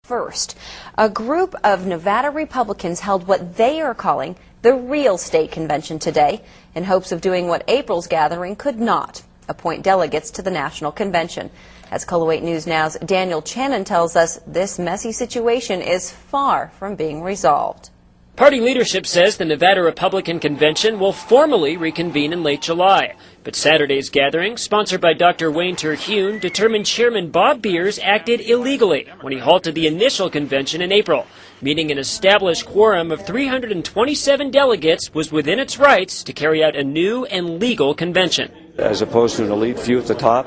1st. A group of Nevada Republicans held what they are calling the real state convention today in hopes of doing what April's gathering could not, appoint delegates to the national convention. As KOLO 8 News Now's Daniel Channon tells us, this messy situation is far from being resolved. Party leadership says the Nevada Republican Convention will formally reconvene in late July. But Saturday's gathering, sponsored by Dr. Wayne Terhune, determined Chairman Bob Beers acted illegally when he halted the initial convention in April, meaning an established quorum of 327 delegates was within its rights to carry out a new and legal convention. As opposed to an elite few at the top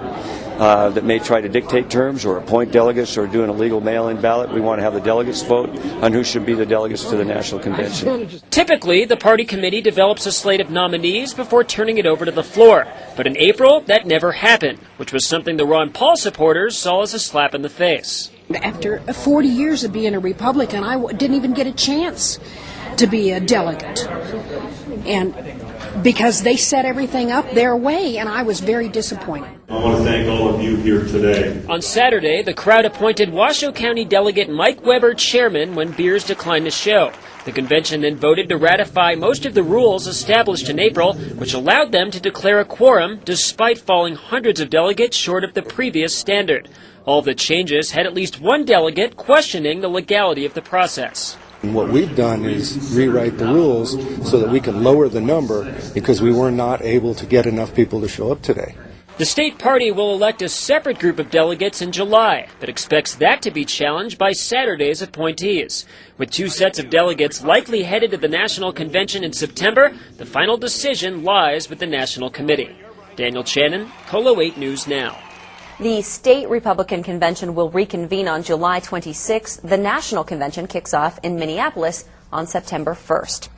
that may try to dictate terms or appoint delegates or do an illegal mail-in ballot, we want to have the delegates vote on who should be the delegates to the national convention. Typically, the party committee develops a slate of nominees before turning it over to the floor. But in April, that never happened, which was something the Ron Paul supporters saw as a slap in the face. After 40 years of being a Republican, I didn't even get a chance to be a delegate. And because they set everything up their way, and I was very disappointed. I want to thank all of you here today. On Saturday, the crowd appointed Washoe County Delegate Mike Weber chairman when Beers declined to show. The convention then voted to ratify most of the rules established in April, which allowed them to declare a quorum despite falling hundreds of delegates short of the previous standard. All of the changes had at least one delegate questioning the legality of the process. And what we've done is rewrite the rules so that we can lower the number because we were not able to get enough people to show up today. The state party will elect a separate group of delegates in July, but expects that to be challenged by Saturday's appointees. With two sets of delegates likely headed to the national convention in September, the final decision lies with the national committee. Daniel Channon, KOLO 8 News Now. The state Republican convention will reconvene on July 26th. The national convention kicks off in Minneapolis on September 1st.